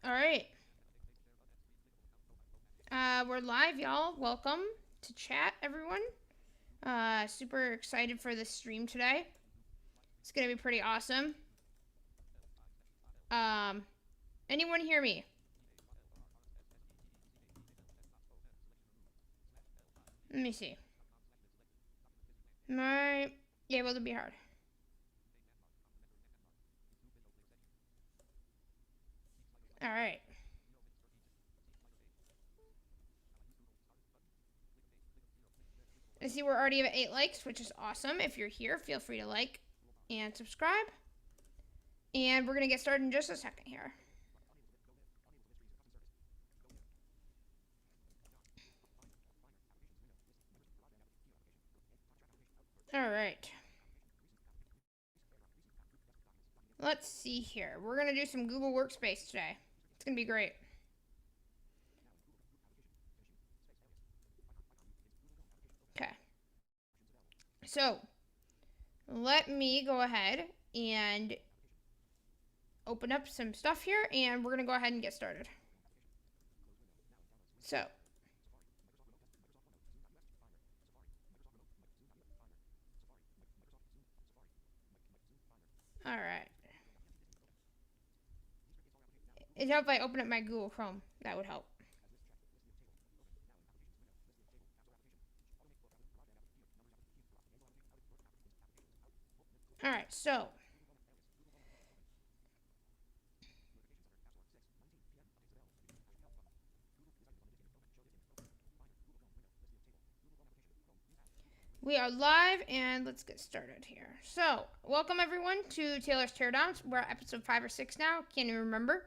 All right. We're live, y'all. Welcome to chat, everyone. Super excited for this stream today. It's gonna be pretty awesome. Anyone hear me? Let me see. Am I able to be heard? All right. I see we're already at 8 likes, which is awesome. If you're here, feel free to like and subscribe. And we're going to get started in just a second here. All right. Let's see here. We're going to do some Google Workspace today. It's going to be great. Okay. So, let me go ahead and open up some stuff here, and we're going to go ahead and get started. So, all right. It'd help if I open up my Google Chrome. That would help. All right, so we are live, and let's get started here. So, welcome everyone to Taylor's Teardowns. We're at episode 5 or 6 now. Can't even remember.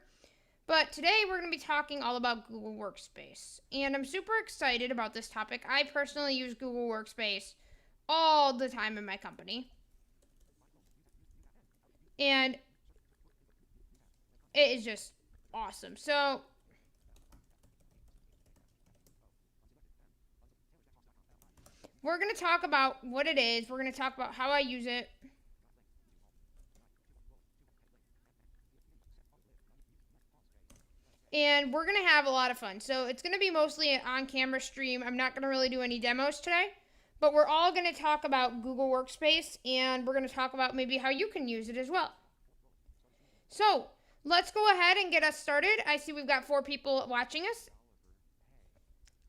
But today we're going to be talking all about Google Workspace. And I'm super excited about this topic. I personally use Google Workspace all the time in my company. And it is just awesome. So, we're going to talk about what it is. We're going to talk about how I use it. And we're going to have a lot of fun. So, it's going to be mostly an on-camera stream. I'm not going to really do any demos today. But we're all going to talk about Google Workspace, and we're going to talk about maybe how you can use it as well. So, let's go ahead and get us started. I see we've got 4 people watching us.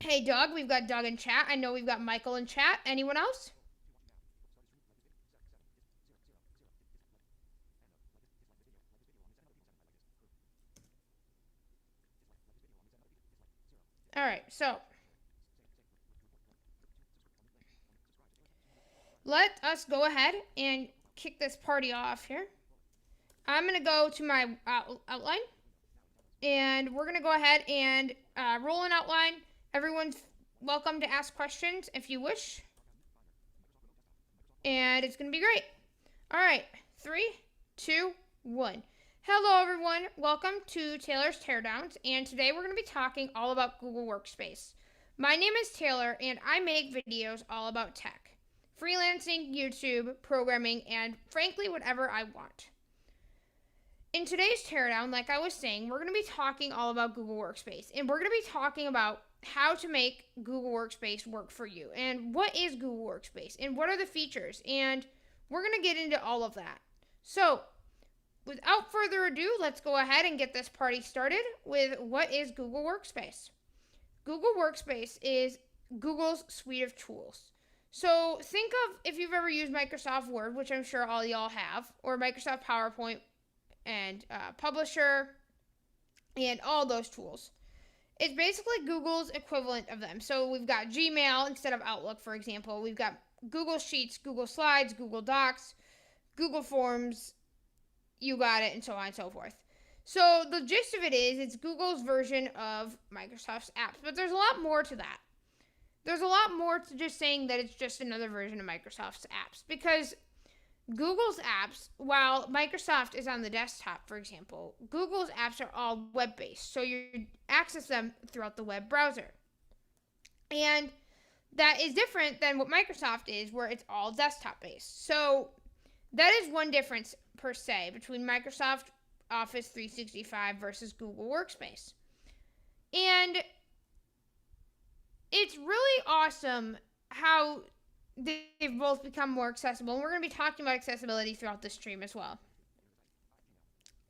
Hey, Doug. We've got Doug in chat. I know we've got Michael in chat. Anyone else? All right, so let us go ahead and kick this party off here. I'm going to go to my outline, and we're going to go ahead and roll an outline. Everyone's welcome to ask questions if you wish, and it's going to be great. All right, 3, 2, 1. Hello, everyone. Welcome to Taylor's Teardowns, and today we're going to be talking all about Google Workspace. My name is Taylor, and I make videos all about tech, freelancing, YouTube, programming, and frankly, whatever I want. In today's Teardown, like I was saying, we're going to be talking all about Google Workspace, and we're going to be talking about how to make Google Workspace work for you, and what is Google Workspace, and what are the features, and we're going to get into all of that. So, without further ado, let's go ahead and get this party started with what is Google Workspace. Google Workspace is Google's suite of tools. So think of if you've ever used Microsoft Word, which I'm sure all y'all have, or Microsoft PowerPoint and Publisher and all those tools. It's basically Google's equivalent of them. So we've got Gmail instead of Outlook, for example. We've got Google Sheets, Google Slides, Google Docs, Google Forms, you got it, and so on and so forth. So the gist of it is it's Google's version of Microsoft's apps, but there's a lot more to that. There's a lot more to just saying that it's just another version of Microsoft's apps, because Google's apps, while Microsoft is on the desktop, for example, Google's apps are all web-based, so you access them throughout the web browser. And that is different than what Microsoft is, where it's all desktop-based. So that is one difference per se between Microsoft Office 365 versus Google Workspace. And it's really awesome how they've both become more accessible. And we're going to be talking about accessibility throughout the stream as well.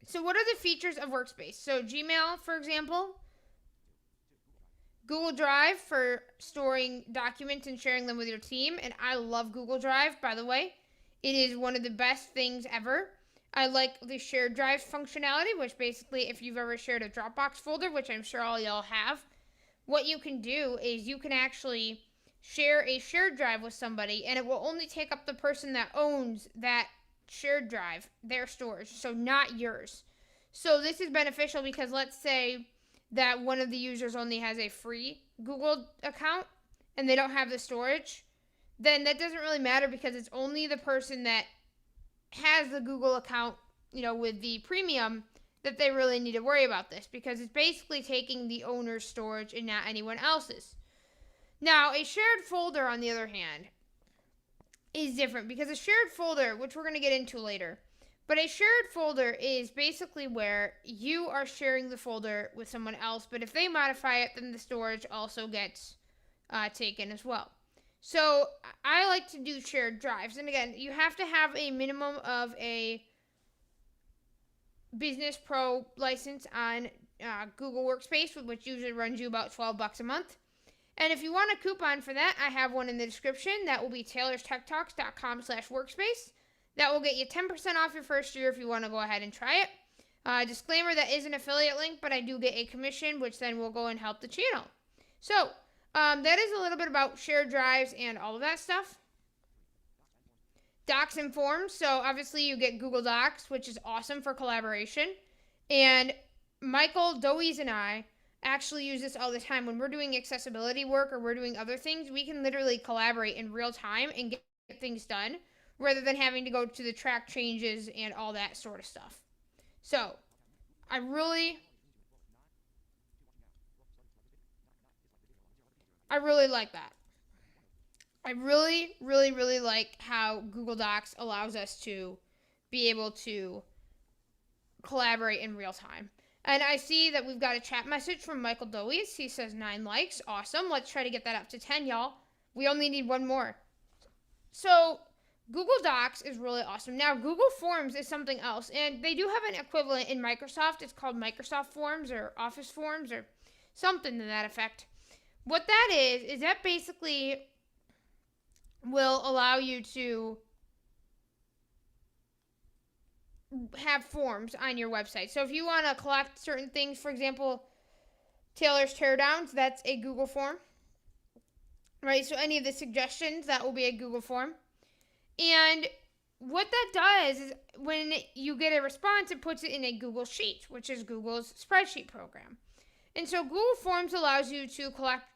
So what are the features of Workspace? So Gmail, for example, Google Drive for storing documents and sharing them with your team. And I love Google Drive, by the way. It is one of the best things ever. I like the shared drives functionality, which basically if you've ever shared a Dropbox folder, which I'm sure all y'all have, what you can do is you can actually share a shared drive with somebody, and it will only take up the person that owns that shared drive, their storage, so not yours. So this is beneficial because let's say that one of the users only has a free Google account and they don't have the storage, then that doesn't really matter because it's only the person that has the Google account, with the premium that they really need to worry about this, because it's basically taking the owner's storage and not anyone else's. Now, a shared folder, on the other hand, is different because a shared folder, which we're going to get into later, but a shared folder is basically where you are sharing the folder with someone else, but if they modify it, then the storage also gets taken as well. So I like to do shared drives. And again, you have to have a minimum of a Business Pro license on Google Workspace, which usually runs you about $12 a month. And if you want a coupon for that, I have one in the description. That will be taylorstechtalks.com/workspace. That will get you 10% off your first year if you want to go ahead and try it. Disclaimer, that is an affiliate link, but I do get a commission, which then will go and help the channel. So that is a little bit about shared drives and all of that stuff. Docs and forms. So obviously you get Google Docs, which is awesome for collaboration. And Michael Doise and I actually use this all the time. When we're doing accessibility work or we're doing other things, we can literally collaborate in real time and get things done rather than having to go to the track changes and all that sort of stuff. So I really like that. I really, really, really like how Google Docs allows us to be able to collaborate in real time. And I see that we've got a chat message from Michael Doise. He says 9 likes. Awesome. Let's try to get that up to 10, y'all. We only need one more. So Google Docs is really awesome. Now, Google Forms is something else. And they do have an equivalent in Microsoft. It's called Microsoft Forms or Office Forms or something to that effect. What that is that basically will allow you to have forms on your website. So if you want to collect certain things, for example, Taylor's Teardowns, that's a Google form, right? So any of the suggestions, that will be a Google form. And what that does is when you get a response, it puts it in a Google Sheet, which is Google's spreadsheet program. And so Google Forms allows you to collect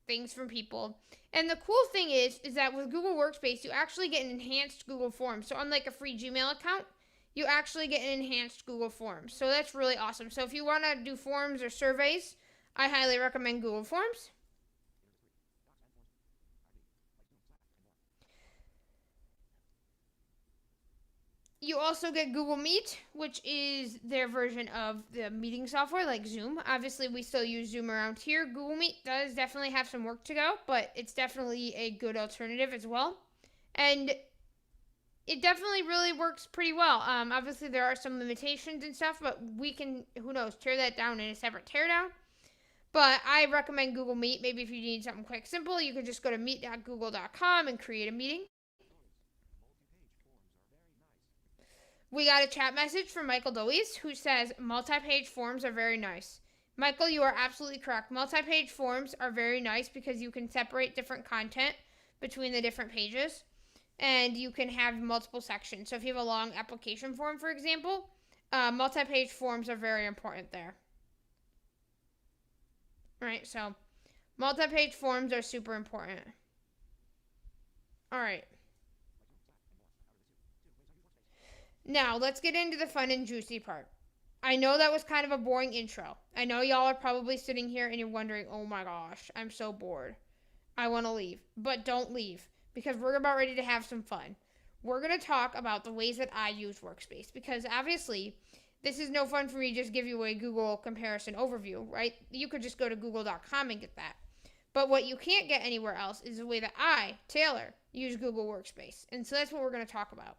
things from people. And the cool thing is that with Google Workspace, you actually get an enhanced Google Forms. So unlike a free Gmail account, you actually get an enhanced Google Forms. So that's really awesome. So if you want to do forms or surveys, I highly recommend Google Forms. You also get Google Meet, which is their version of the meeting software like Zoom. Obviously, we still use Zoom around here. Google Meet does definitely have some work to go, but it's definitely a good alternative as well. And it definitely really works pretty well. Obviously, there are some limitations and stuff, but we can, who knows, tear that down in a separate teardown. But I recommend Google Meet. Maybe if you need something quick, simple, you could just go to meet.google.com and create a meeting. We got a chat message from Michael Doise who says, multi-page forms are very nice. Michael, you are absolutely correct. Multi-page forms are very nice because you can separate different content between the different pages and you can have multiple sections. So if you have a long application form, for example, multi-page forms are very important there. All right, so multi-page forms are super important. All right. Now, let's get into the fun and juicy part. I know that was kind of a boring intro. I know y'all are probably sitting here and you're wondering, oh my gosh, I'm so bored. I want to leave. But don't leave, because we're about ready to have some fun. We're going to talk about the ways that I use Workspace, because obviously this is no fun for me to just give you a Google comparison overview, right? You could just go to google.com and get that. But what you can't get anywhere else is the way that I, Taylor, use Google Workspace. And so that's what we're going to talk about.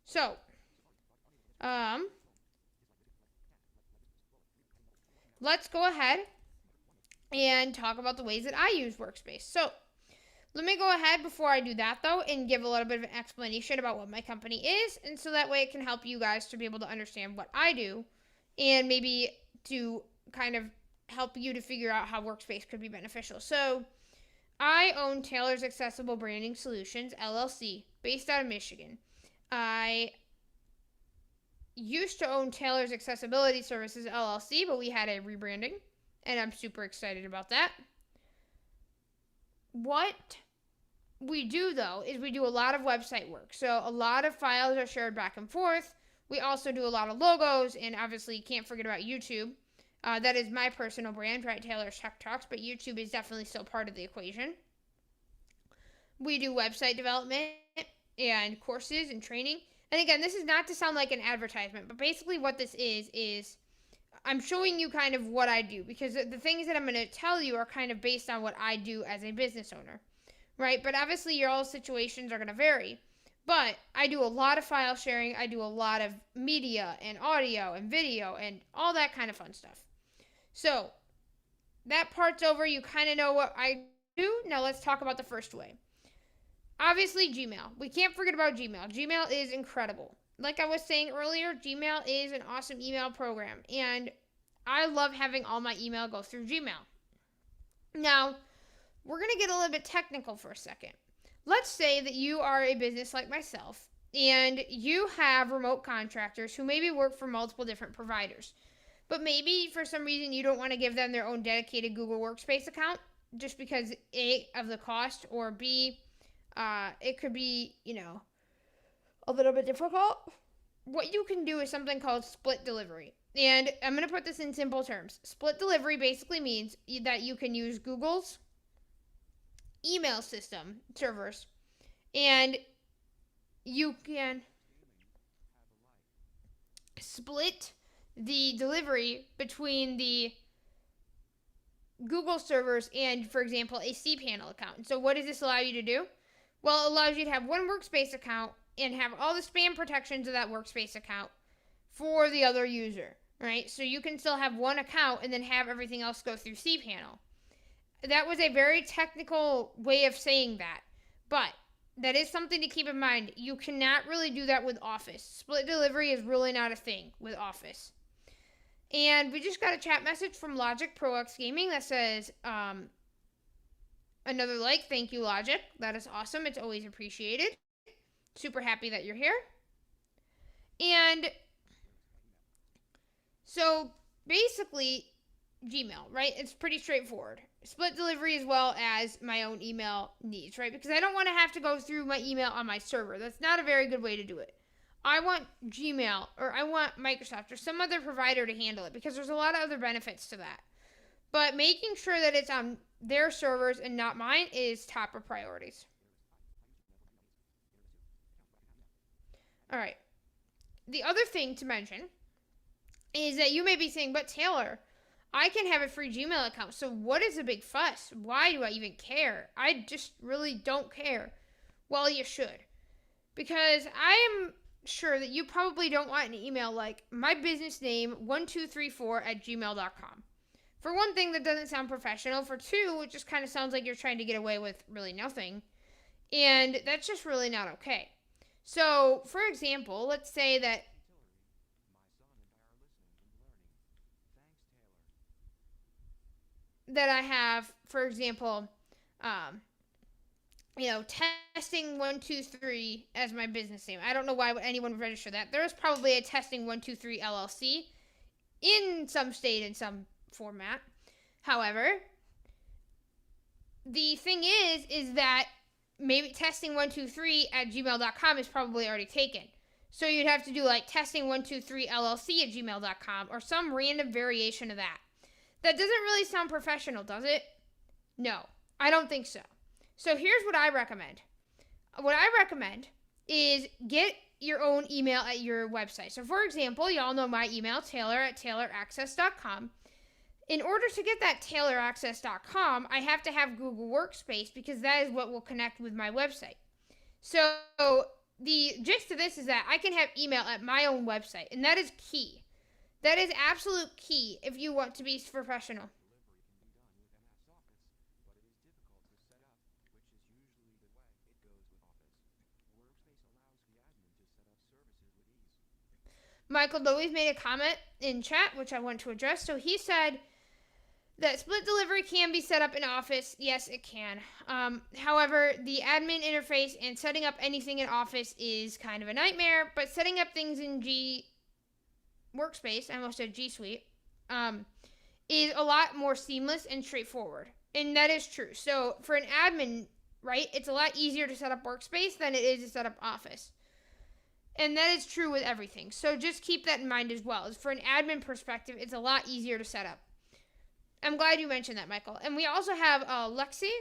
So, let's go ahead and talk about the ways that I use Workspace. So, let me go ahead before I do that, though, and give a little bit of an explanation about what my company is. And so that way it can help you guys to be able to understand what I do and maybe to kind of help you to figure out how Workspace could be beneficial. So, I own Taylor's Accessible Branding Solutions, LLC, based out of Michigan. I used to own Taylor's Accessibility Services, LLC, but we had a rebranding, and I'm super excited about that. What we do, though, is we do a lot of website work. So a lot of files are shared back and forth. We also do a lot of logos, and obviously can't forget about YouTube. That is my personal brand, right? Taylor's Tech Talks, but YouTube is definitely still part of the equation. We do website development and courses and training. And again, this is not to sound like an advertisement, but basically what this is I'm showing you kind of what I do, because the things that I'm going to tell you are kind of based on what I do as a business owner, right? But obviously your all situations are going to vary. But I do a lot of file sharing. I do a lot of media and audio and video and all that kind of fun stuff. So that part's over. You kind of know what I do. Now let's talk about the first way. Obviously, Gmail. We can't forget about Gmail. Gmail is incredible. Like I was saying earlier, Gmail is an awesome email program. And I love having all my email go through Gmail. Now, we're going to get a little bit technical for a second. Let's say that you are a business like myself, and you have remote contractors who maybe work for multiple different providers. But maybe for some reason you don't want to give them their own dedicated Google Workspace account just because A, of the cost, or B, it could be, a little bit difficult. What you can do is something called split delivery. And I'm going to put this in simple terms. Split delivery basically means that you can use Google's email system servers, and you can split the delivery between the Google servers and, for example, a cPanel account. So what does this allow you to do? Well, it allows you to have one Workspace account and have all the spam protections of that Workspace account for the other user, right? So you can still have one account and then have everything else go through cPanel. That was a very technical way of saying that, but that is something to keep in mind. You cannot really do that with Office. Split delivery is really not a thing with Office. And we just got a chat message from Logic Pro X Gaming that says, another like. Thank you, Logic. That is awesome. It's always appreciated. Super happy that you're here. And so basically, Gmail, right? It's pretty straightforward. Split delivery as well as my own email needs, right? Because I don't want to have to go through my email on my server. That's not a very good way to do it. I want Gmail, or I want Microsoft or some other provider to handle it, because there's a lot of other benefits to that. But making sure that it's on their servers and not mine is top of priorities. All right. The other thing to mention is that you may be saying, but Taylor, I can have a free Gmail account, so what is the big fuss? Why do I even care? I just really don't care. Well, you should. Because I am sure that you probably don't want an email like my business name 1234@gmail.com. For one thing, that doesn't sound professional. For two, it just kind of sounds like you're trying to get away with really nothing. And that's just really not okay. So, for example, let's say that I have, for example, testing 123 as my business name. I don't know why anyone would register that. There is probably a testing 123 LLC in some state, in some format. However, the thing is that maybe testing123@gmail.com is probably already taken. So you'd have to do like testing123LLC@gmail.com or some random variation of that. That doesn't really sound professional, does it? No, I don't think so. So here's what I recommend. What I recommend is get your own email at your website. So for example, y'all know my email, taylor@taylораccess.com. In order to get that taylораccess.com, I have to have Google Workspace because that is what will connect with my website. So the gist of this is that I can have email at my own website, and that is key. That is absolute key if you want to be professional. Michael Lowy's made a comment in chat, which I want to address. So he said that split delivery can be set up in Office. Yes, it can. However, the admin interface and setting up anything in Office is kind of a nightmare, but setting up things in Workspace, I almost said G Suite, is a lot more seamless and straightforward. And that is true. So for an admin, right, it's a lot easier to set up Workspace than it is to set up Office. And that is true with everything. So just keep that in mind as well. For an admin perspective, it's a lot easier to set up. I'm glad you mentioned that, Michael. And we also have Lexi.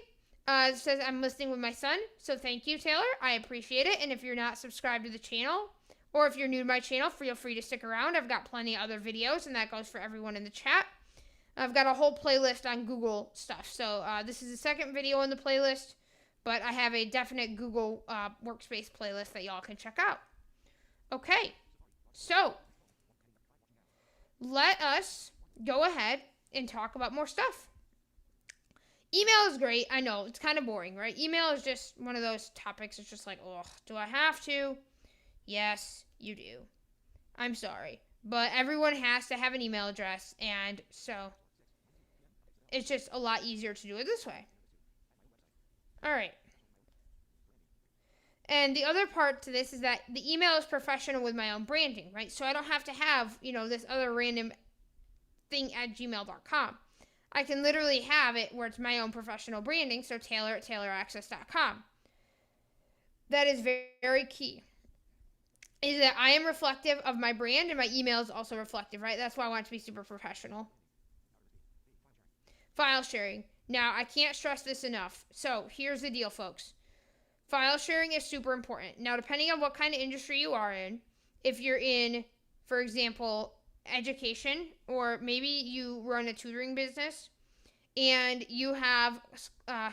Says, I'm listening with my son. So thank you, Taylor. I appreciate it. And if you're not subscribed to the channel, or if you're new to my channel, feel free to stick around. I've got plenty of other videos, and that goes for everyone in the chat. I've got a whole playlist on Google stuff. So this is the second video in the playlist, but I have a definite Google Workspace playlist that y'all can check out. Okay, so let us go ahead and talk about more stuff. Email is great. I know, it's kind of boring, right? Email is just one of those topics. It's just like, oh, do I have to? Yes, you do. I'm sorry. But everyone has to have an email address, and so it's just a lot easier to do it this way. All right. And the other part to this is that the email is professional with my own branding, right? So I don't have to have, this other random thing at gmail.com. I can literally have it where it's my own professional branding, so taylor@taylораccess.com. That is very, very key. Is that I am reflective of my brand, and my email is also reflective, right? That's why I want it to be super professional. File sharing. Now, I can't stress this enough. So here's the deal, folks. File sharing is super important. Now, depending on what kind of industry you are in, if you're in, for example, education, or maybe you run a tutoring business and you have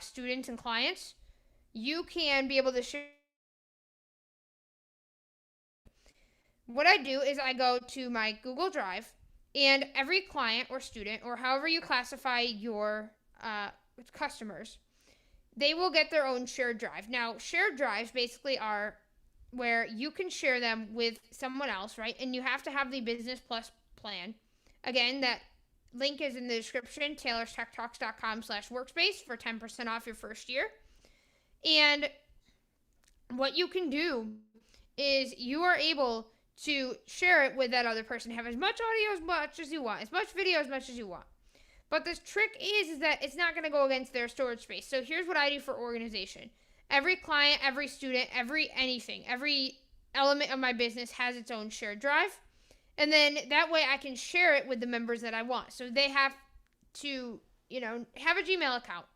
students and clients, you can be able to share. What I do is I go to my Google Drive, and every client or student, or however you classify your customers, they will get their own shared drive. Now, shared drives basically are where you can share them with someone else, right? And you have to have the Business Plus plan. Again, that link is in the description, taylorstechtalks.com/workspace for 10% off your first year. And what you can do is you are able to share it with that other person, have as much audio as much as you want, as much video as much as you want. But the trick is that it's not going to go against their storage space. So here's what I do for organization. Every client, every student, every element of my business has its own shared drive. And then that way I can share it with the members that I want. So they have to, have a Gmail account.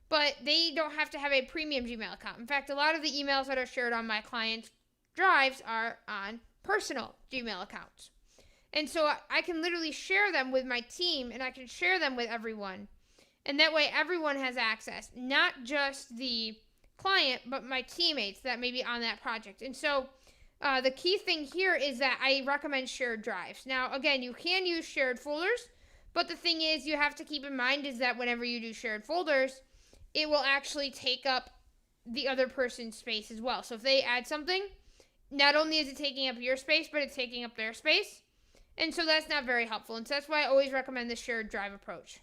But they don't have to have a premium Gmail account. In fact, a lot of the emails that are shared on my clients' drives are on personal Gmail accounts. And so I can literally share them with my team, and I can share them with everyone. And that way everyone has access, not just the client, but my teammates that may be on that project. And so the key thing here is that I recommend shared drives. Now, again, you can use shared folders, but the thing is you have to keep in mind is that whenever you do shared folders, it will actually take up the other person's space as well. So if they add something, not only is it taking up your space, but it's taking up their space. And so that's not very helpful. And so that's why I always recommend the shared drive approach.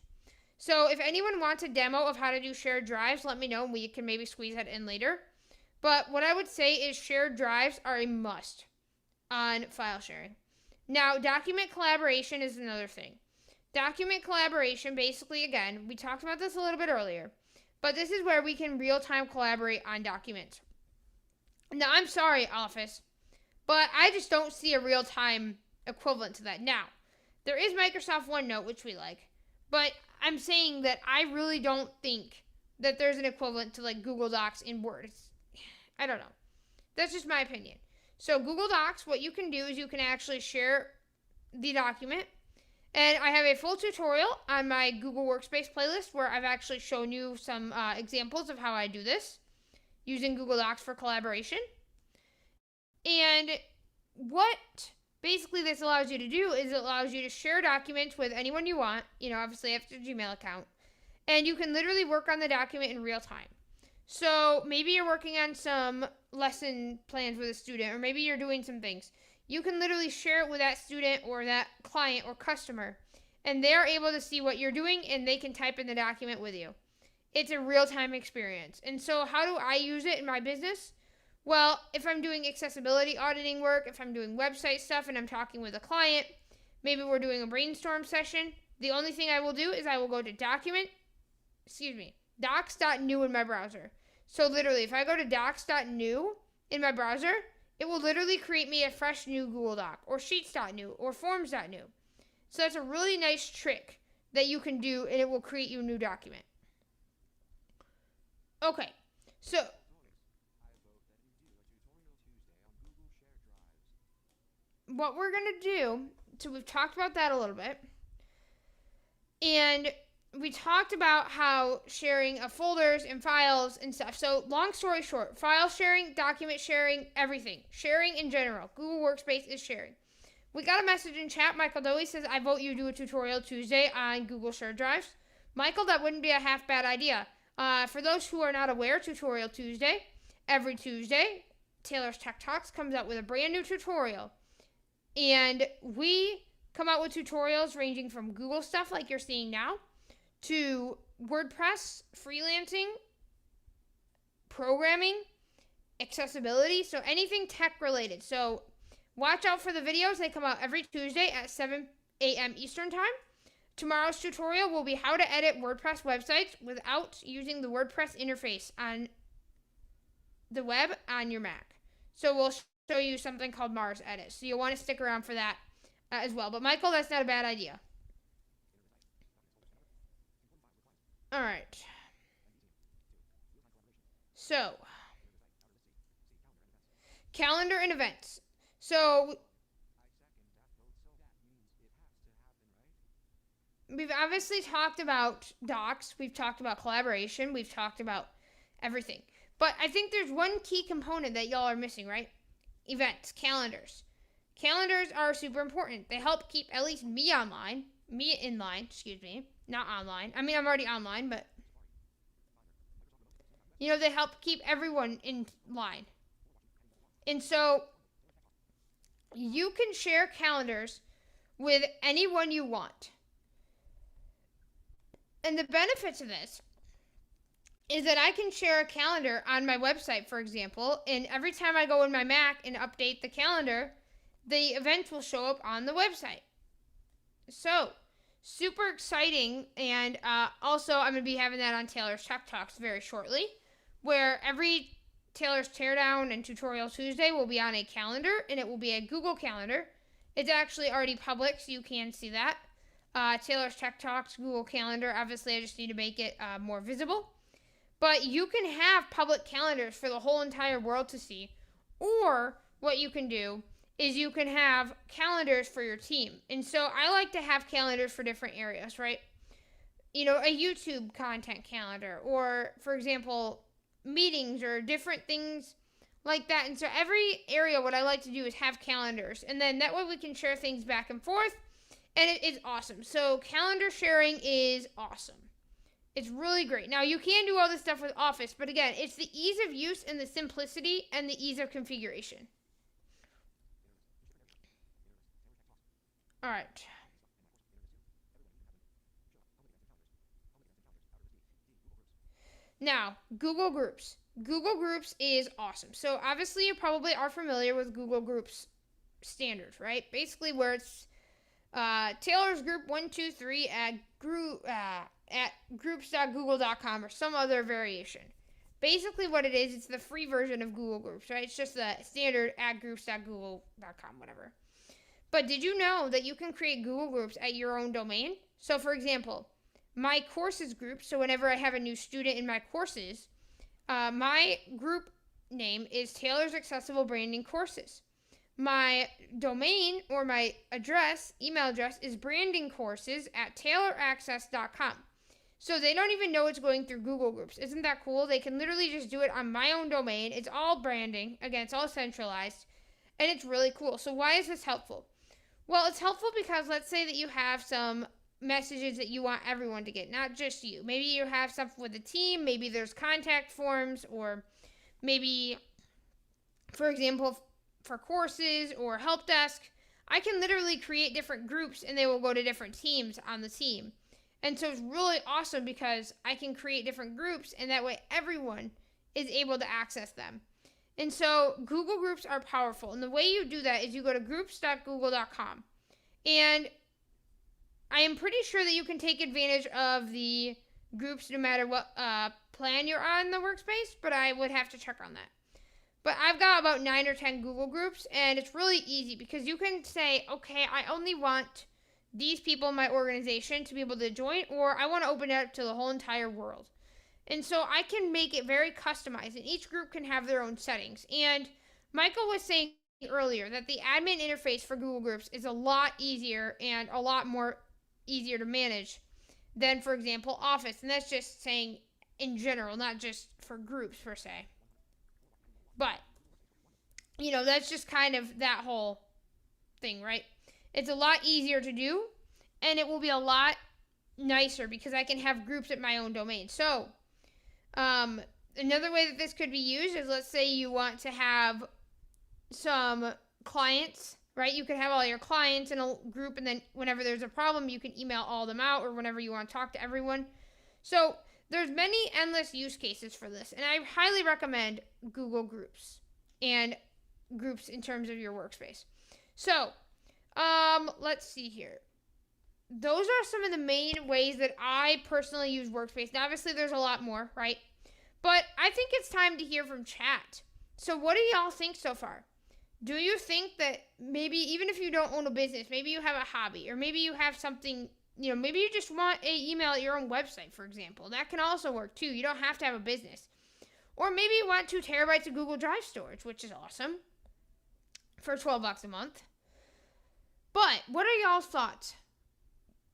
So if anyone wants a demo of how to do shared drives, let me know and we can maybe squeeze that in later. But what I would say is shared drives are a must on file sharing. Now, document collaboration is another thing. Document collaboration, basically, again, we talked about this a little bit earlier, but this is where we can real-time collaborate on documents. Now, I'm sorry, Office, but I just don't see a real-time equivalent to that. Now, there is Microsoft OneNote, which we like, but I'm saying that I really don't think that there's an equivalent to like Google Docs in Word. I don't know. That's just my opinion. So Google Docs, what you can do is you can actually share the document. And I have a full tutorial on my Google Workspace playlist where I've actually shown you some examples of how I do this using Google Docs for collaboration. And what basically this allows you to do is it allows you to share documents with anyone you want, obviously after your Gmail account, and you can literally work on the document in real time. So maybe you're working on some lesson plans with a student, or maybe you're doing some things. You can literally share it with that student or that client or customer, and they're able to see what you're doing, and they can type in the document with you. It's a real-time experience. And so how do I use it in my business? Well, if I'm doing accessibility auditing work, if I'm doing website stuff and I'm talking with a client, maybe we're doing a brainstorm session, the only thing I will do is I will go to docs.new in my browser. So literally, if I go to docs.new in my browser, it will literally create me a fresh new Google Doc, or sheets.new, or forms.new. So that's a really nice trick that you can do, and it will create you a new document. Okay, so what we're going to do, so we've talked about that a little bit, and we talked about how sharing of folders and files and stuff. So long story short, file sharing, document sharing, everything. Sharing in general. Google Workspace is sharing. We got a message in chat. Michael Dowie says, I vote you do a tutorial Tuesday on Google Shared Drives. Michael, that wouldn't be a half bad idea. For those who are not aware, Tutorial Tuesday, every Tuesday, Taylor's Tech Talks comes out with a brand new tutorial. And we come out with tutorials ranging from Google stuff like you're seeing now, to WordPress, freelancing, programming, accessibility, so anything tech related. So watch out for the videos. They come out every Tuesday at 7 a.m. Eastern Time. Tomorrow's tutorial will be how to edit WordPress websites without using the WordPress interface on the web on your Mac. So we'll show you something called Mars Edit. So you'll want to stick around for that as well. But Michael, that's not a bad idea. All right. So, calendar and events. So, we've obviously talked about docs. We've talked about collaboration. We've talked about everything. But I think there's one key component that y'all are missing, right? Events, calendars. Calendars are super important. They help keep at least me in line, not online. I mean, I'm already online, but they help keep everyone in line. And so you can share calendars with anyone you want. And the benefits of this is that I can share a calendar on my website, for example, and every time I go in my Mac and update the calendar, the event will show up on the website. So, super exciting, and also I'm going to be having that on Taylor's Tech Talks very shortly, where every Taylor's Teardown and Tutorial Tuesday will be on a calendar, and it will be a Google Calendar. It's actually already public, so you can see that. Taylor's Tech Talks, Google Calendar. Obviously, I just need to make it more visible. But you can have public calendars for the whole entire world to see. Or what you can do is you can have calendars for your team. And so I like to have calendars for different areas, right? A YouTube content calendar, or, for example, meetings or different things like that. And so every area, what I like to do is have calendars. And then that way we can share things back and forth. And it is awesome. So calendar sharing is awesome. It's really great. Now, you can do all this stuff with Office, but again, it's the ease of use and the simplicity and the ease of configuration. All right. Now, Google Groups. Google Groups is awesome. So, obviously, you probably are familiar with Google Groups standards, right? Basically, where it's Taylor's Group 123 at groups.google.com or some other variation. Basically what it is, it's the free version of Google Groups, right? It's just the standard at groups.google.com, whatever. But did you know that you can create Google Groups at your own domain? So for example, my courses group, so whenever I have a new student in my courses, my group name is Taylor's Accessible Branding Courses. My domain or my email address is brandingcourses@tayloraccess.com. So they don't even know it's going through Google Groups. Isn't that cool? They can literally just do it on my own domain. It's all branding. Again, it's all centralized. And it's really cool. So why is this helpful? Well, it's helpful because let's say that you have some messages that you want everyone to get, not just you. Maybe you have something with the team. Maybe there's contact forms, or maybe, for example, for courses or help desk, I can literally create different groups and they will go to different teams on the team. And so it's really awesome because I can create different groups and that way everyone is able to access them. And so Google Groups are powerful. And the way you do that is you go to groups.google.com. And I am pretty sure that you can take advantage of the groups no matter what plan you're on the workspace, but I would have to check on that. But I've got about 9 or 10 Google Groups, and it's really easy because you can say, okay, I only want these people in my organization to be able to join, or I want to open it up to the whole entire world. And so I can make it very customized, and each group can have their own settings. And Michael was saying earlier that the admin interface for Google Groups is a lot easier and a lot more easier to manage than, for example, Office. And that's just saying in general, not just for groups per se. But, that's just kind of that whole thing, right? It's a lot easier to do, and it will be a lot nicer because I can have groups at my own domain. So, another way that this could be used is, let's say you want to have some clients, right? You could have all your clients in a group, and then whenever there's a problem, you can email all of them out, or whenever you want to talk to everyone. So there's many endless use cases for this, and I highly recommend Google Groups and groups in terms of your workspace. So, let's see here. Those are some of the main ways that I personally use Workspace. Now, obviously, there's a lot more, right? But I think it's time to hear from chat. So what do y'all think so far? Do you think that maybe even if you don't own a business, maybe you have a hobby, or maybe you have something, maybe you just want an email at your own website, for example. That can also work too. You don't have to have a business. Or maybe you want 2 terabytes of Google Drive storage, which is awesome, for $12 a month. But what are y'all's thoughts?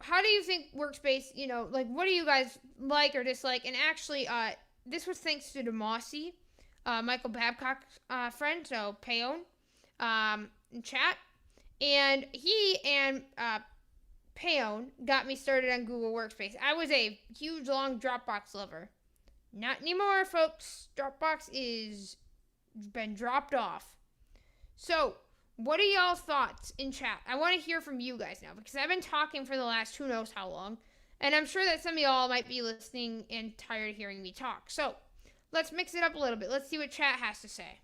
How do you think Workspace, what do you guys like or dislike? And actually, this was thanks to Demossi, Michael Babcock's friend, so Payon, in chat. And he and Payon got me started on Google Workspace. I was a huge, long Dropbox lover. Not anymore, folks. Dropbox is been dropped off. So, what are y'all's thoughts in chat? I want to hear from you guys now because I've been talking for the last who knows how long. And I'm sure that some of y'all might be listening and tired of hearing me talk. So, let's mix it up a little bit. Let's see what chat has to say.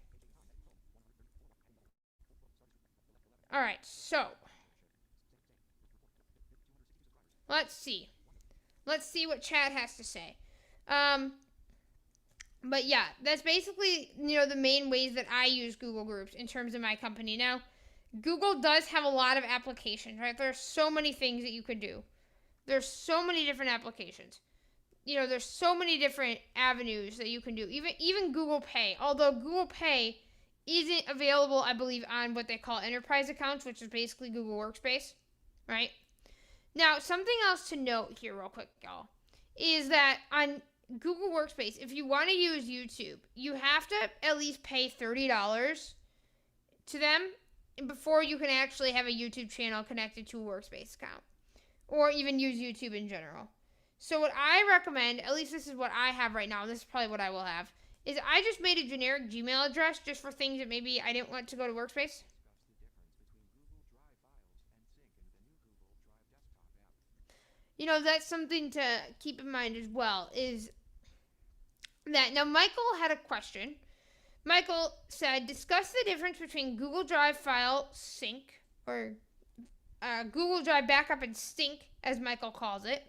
All right, so let's see. Let's see what chat has to say. But yeah, that's basically, the main ways that I use Google Groups in terms of my company. Now, Google does have a lot of applications, right? There's so many things that you could do. There's so many different applications. There's so many different avenues that you can do. Even Google Pay. Although Google Pay isn't available, I believe, on what they call enterprise accounts, which is basically Google Workspace, right? Now, something else to note here real quick, y'all, is that on Google Workspace, if you want to use YouTube, you have to at least pay $30 to them before you can actually have a YouTube channel connected to a Workspace account, or even use YouTube in general. So what I recommend, at least this is what I have right now, this is probably what I will have, is I just made a generic Gmail address just for things that maybe I didn't want to go to Workspace. That's something to keep in mind as well, is that now Michael had a question. Michael said, discuss the difference between Google Drive file sync, or Google Drive backup and sync, as Michael calls it,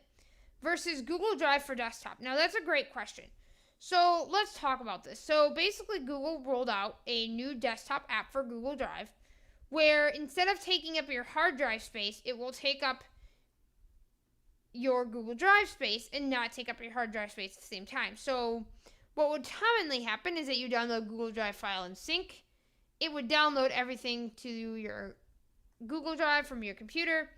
versus Google Drive for desktop. Now, that's a great question. So let's talk about this. So basically, Google rolled out a new desktop app for Google Drive, where instead of taking up your hard drive space, it will take up your Google Drive space and not take up your hard drive space at the same time. So what would commonly happen is that you download Google Drive file and sync, it would download everything to your Google Drive from your computer,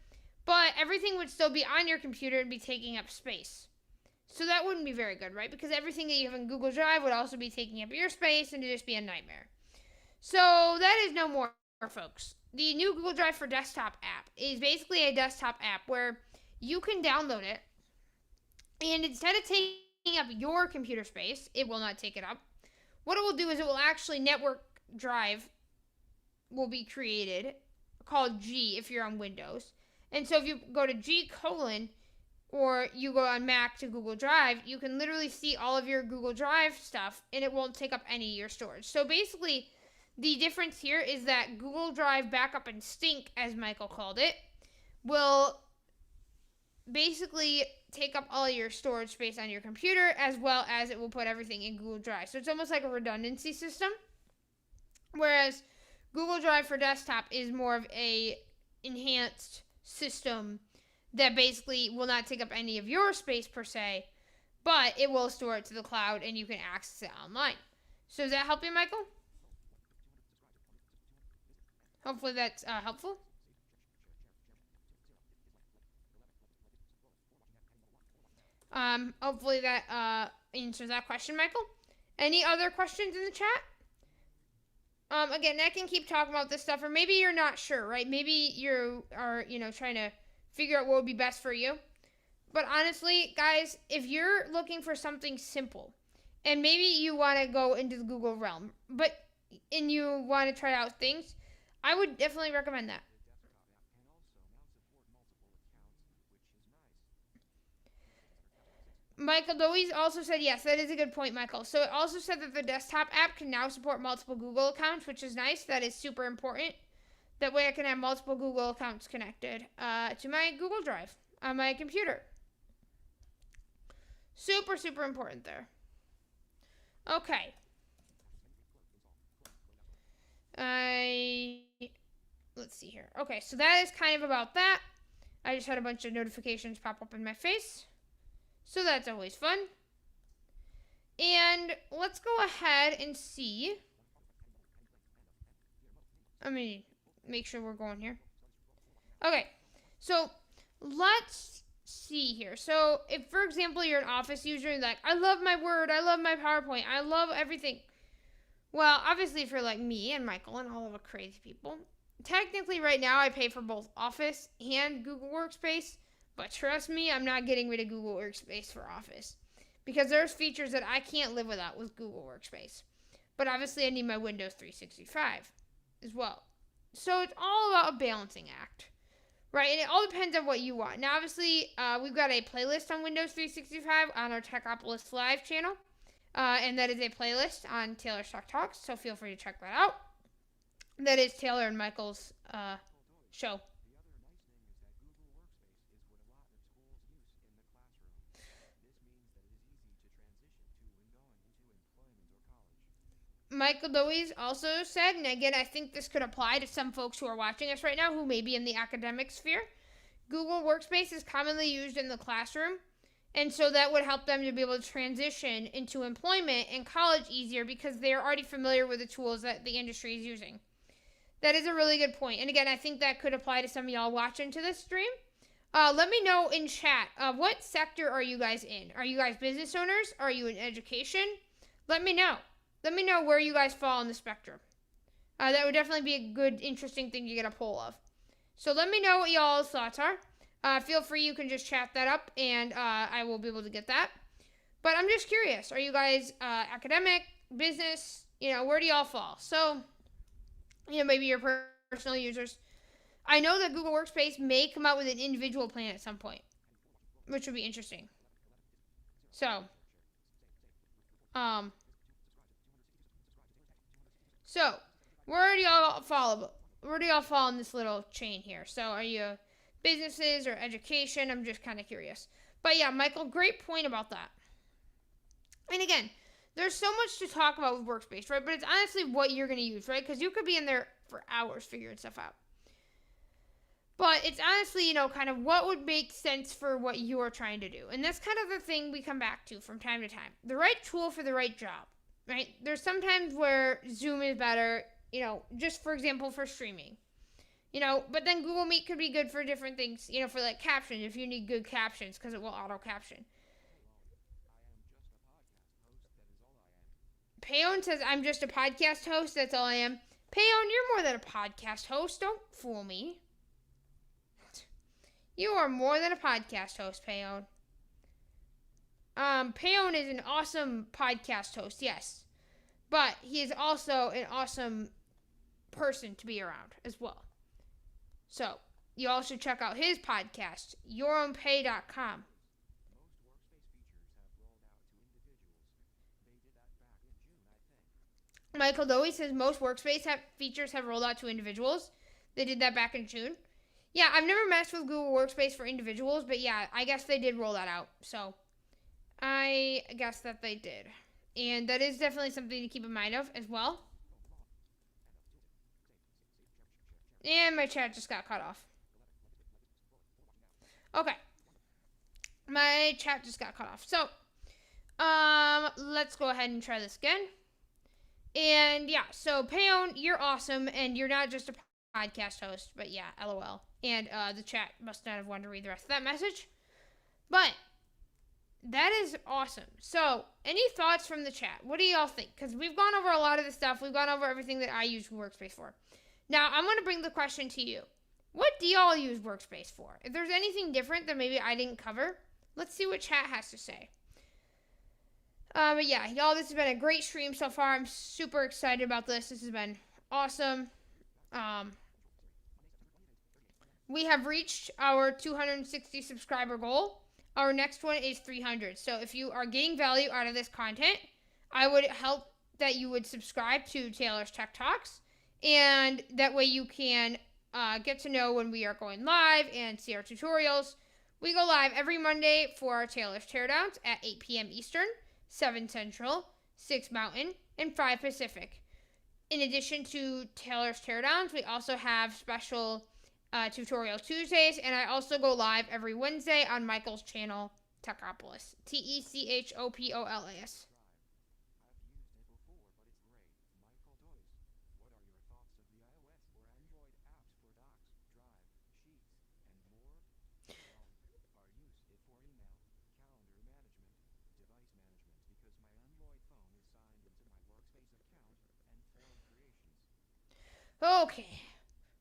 but everything would still be on your computer and be taking up space. So that wouldn't be very good, right? Because everything that you have in Google Drive would also be taking up your space and it'd just be a nightmare. So that is no more, folks. The new Google Drive for Desktop app is basically a desktop app where you can download it, and instead of taking up your computer space, it will not take it up. What it will do is it will actually network drive will be created called G if you're on Windows. And so if you go to G:, or you go on Mac to Google Drive, you can literally see all of your Google Drive stuff and it won't take up any of your storage. So basically, the difference here is that Google Drive Backup and Stink, as Michael called it, will basically take up all your storage space on your computer, as well as it will put everything in Google Drive. So it's almost like a redundancy system. Whereas Google Drive for Desktop is more of a enhanced system that basically will not take up any of your space per se, but it will store it to the cloud and you can access it online. So does that help you, Michael? Hopefully that's helpful. Hopefully that answers that question, Michael. Any other questions in the chat? Again, I can keep talking about this stuff, or maybe you're not sure, right? Maybe you are, trying to figure out what would be best for you. But honestly, guys, if you're looking for something simple, and maybe you want to go into the Google realm, and you want to try out things, I would definitely recommend that. Michael Doise also said, yes, that is a good point, Michael. So it also said that the desktop app can now support multiple Google accounts, which is nice. That is super important. That way I can have multiple Google accounts connected to my Google Drive on my computer. Super, super important there. Okay. Let's see here. Okay, so that is kind of about that. I just had a bunch of notifications pop up in my face. So that's always fun. And let's go ahead and see. Let me make sure we're going here. Okay, so let's see here. So if, for example, you're an office user and like, I love my Word, I love my PowerPoint, I love everything. Well, obviously if you're like me and Michael and all of the crazy people, technically right now I pay for both Office and Google Workspace. But trust me, I'm not getting rid of Google Workspace for Office. Because there's features that I can't live without with Google Workspace. But obviously I need my Windows 365 as well. So it's all about a balancing act. Right? And it all depends on what you want. Now obviously, we've got a playlist on Windows 365 on our Techopolis Live channel. And that is a playlist on Taylor's Talks. So feel free to check that out. That is Taylor and Michael's show. Michael Doise also said, and again, I think this could apply to some folks who are watching us right now who may be in the academic sphere. Google Workspace is commonly used in the classroom, and so that would help them to be able to transition into employment and college easier because they're already familiar with the tools that the industry is using. That is a really good point. And again, I think that could apply to some of y'all watching to this stream. Let me know in chat, what sector are you guys in? Are you guys business owners? Are you in education? Let me know. Let me know where you guys fall on the spectrum. That would definitely be a good, interesting thing to get a poll of. So let me know what y'all's thoughts are. Feel free, you can just chat that up, and I will be able to get that. But I'm just curious. Are you guys academic, business? Where do y'all fall? So, maybe your personal users. I know that Google Workspace may come out with an individual plan at some point, which would be interesting. So, where do y'all fall? Where do y'all fall in this little chain here? So, are you businesses or education? I'm just kind of curious. But yeah, Michael, great point about that. And again, there's so much to talk about with Workspace, right? But it's honestly what you're going to use, right? Because you could be in there for hours figuring stuff out. But it's honestly, kind of what would make sense for what you are trying to do. And that's kind of the thing we come back to from time to time. The right tool for the right job. Right? There's sometimes where Zoom is better, just for example for streaming. But then Google Meet could be good for different things, for like captions if you need good captions because it will auto caption. Payon says, I'm just a podcast host. That's all I am. Payon, you're more than a podcast host. Don't fool me. You are more than a podcast host, Payon. Payon is an awesome podcast host, yes. But he is also an awesome person to be around as well. So, you all should check out his podcast, yourownpay.com. Michael Dowie says most workspace features have rolled out to individuals. They did that back in June. Yeah, I've never messed with Google Workspace for individuals, but yeah, I guess they did roll that out. So, I guess that they did. And that is definitely something to keep in mind of as well. And my chat just got cut off. Okay. My chat just got cut off. So, let's go ahead and try this again. And yeah, so Payon, you're awesome, and you're not just a podcast host, but yeah, LOL. And the chat must not have wanted to read the rest of that message. But that is awesome. So, any thoughts from the chat? What do y'all think? Because we've gone over a lot of the stuff. We've gone over everything that I use Workspace for. Now, I'm going to bring the question to you. What do y'all use Workspace for? If there's anything different that maybe I didn't cover, let's see what chat has to say. But yeah, y'all, this has been a great stream so far. I'm super excited about this. This has been awesome. We have reached our 260 subscriber goal. Our next one is 300. So if you are getting value out of this content, I would hope that you would subscribe to Taylor's Tech Talks. And that way you can get to know when we are going live and see our tutorials. We go live every Monday for our Taylor's Teardowns at 8 p.m. Eastern, 7 Central, 6 Mountain, and 5 Pacific. In addition to Taylor's Teardowns, we also have special Tutorial Tuesdays, and I also go live every Wednesday on Michael's channel, Techopolis. Techopolis. Okay.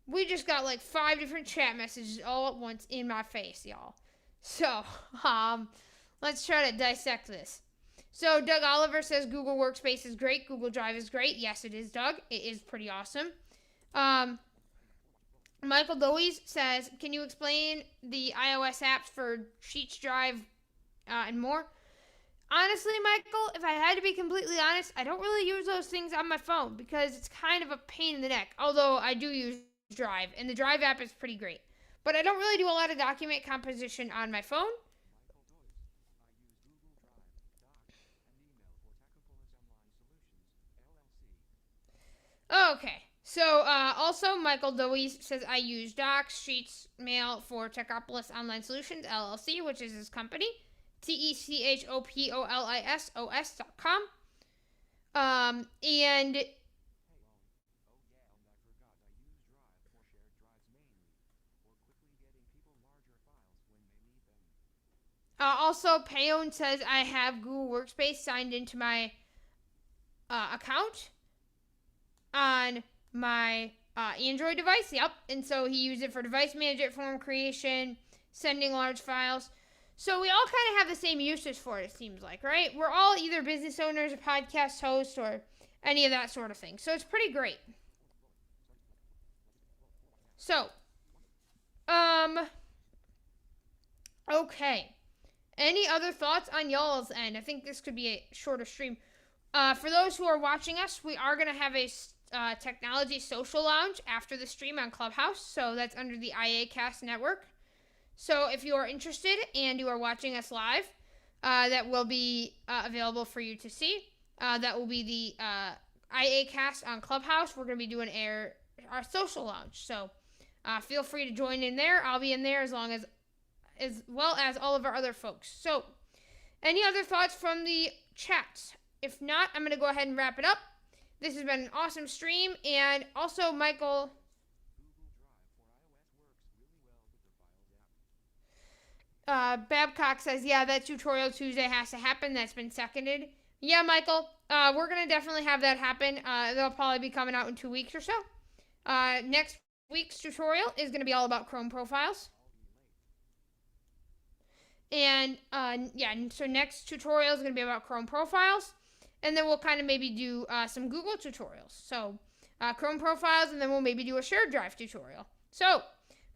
We just got like 5 different chat messages all at once in my face, y'all. So, let's try to dissect this. So, Doug Oliver says Google Workspace is great. Google Drive is great. Yes, it is, Doug. It is pretty awesome. Michael Dowie says, can you explain the iOS apps for Sheets, Drive, and more? Honestly, Michael, if I had to be completely honest, I don't really use those things on my phone because it's kind of a pain in the neck. Although I do use Drive, and the Drive app is pretty great. But I don't really do a lot of document composition on my phone. Okay. So, also, Michael Dowie says, I use Docs, Sheets, Mail for Techopolis Online Solutions, LLC, which is his company. Techopolisos.com. And also, Payon says I have Google Workspace signed into my account on my Android device. Yep. And so he used it for device management, form creation, sending large files. So we all kind of have the same usage for it, it seems like, right? We're all either business owners or podcast hosts or any of that sort of thing. So it's pretty great. So, okay. Any other thoughts on y'all's end? I think this could be a shorter stream. For those who are watching us, we are going to have a technology social lounge after the stream on Clubhouse. So that's under the IAcast network. So if you are interested and you are watching us live, that will be available for you to see. That will be the IAcast on Clubhouse. We're going to be doing our social lounge. So feel free to join in there. I'll be in there as well as all of our other folks. So any other thoughts from the chat? If not, I'm going to go ahead and wrap it up. this has been an awesome stream. And also, Michael. Babcock says, yeah, that tutorial Tuesday has to happen. That's been seconded. Yeah, Michael, we're going to definitely have that happen. They'll probably be coming out in 2 weeks or so. Next week's tutorial is going to be all about Chrome profiles. And so next tutorial is going to be about Chrome profiles. And then we'll kind of maybe do some Google tutorials. So Chrome profiles, and then we'll maybe do a shared drive tutorial. So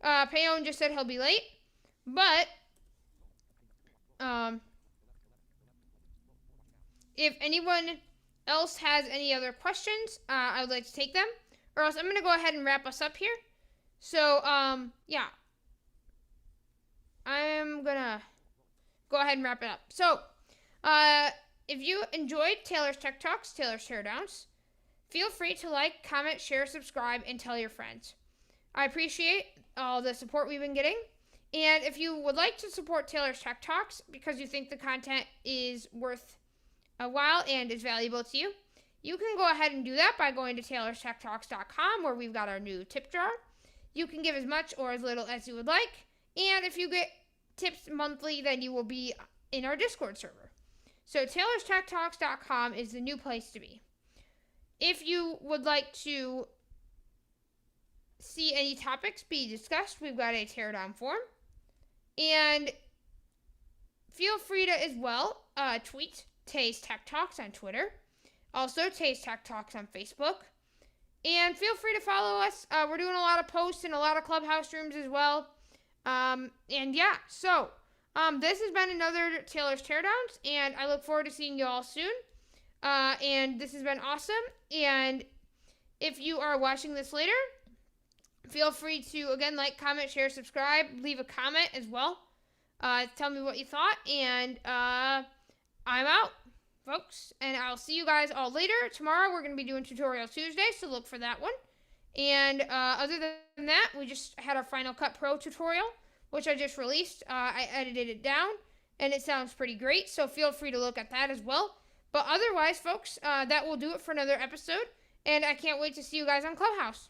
Payon just said he'll be late. But if anyone else has any other questions, I would like to take them. Or else I'm going to go ahead and wrap us up here. So, yeah. I'm going to go ahead and wrap it up. So, if you enjoyed Taylor's Tech Talks, Taylor's Teardowns, feel free to like, comment, share, subscribe, and tell your friends. I appreciate all the support we've been getting. And if you would like to support Taylor's Tech Talks because you think the content is worth a while and is valuable to you, you can go ahead and do that by going to taylorstechtalks.com, where we've got our new tip jar. You can give as much or as little as you would like. And if you get tips monthly, then you will be in our Discord server. So taylorstechtalks.com is the new place to be. If you would like to see any topics be discussed, we've got a Teardown form. And feel free to, as well, tweet Tay's Tech Talks on Twitter. Also, Tay's Tech Talks on Facebook. And feel free to follow us. We're doing a lot of posts in a lot of Clubhouse rooms as well. And yeah, so this has been another Taylor's Teardowns, and I look forward to seeing you all soon. And this has been awesome. And if you are watching this later, feel free to, again, like, comment, share, subscribe, leave a comment as well. Tell me what you thought, and I'm out, folks. And I'll see you guys all later. Tomorrow we're going to be doing Tutorial Tuesday, so look for that one. And other than that, we just had our Final Cut Pro tutorial, which I just released. I edited it down, and it sounds pretty great, so feel free to look at that as well. But otherwise, folks, that will do it for another episode, and I can't wait to see you guys on Clubhouse.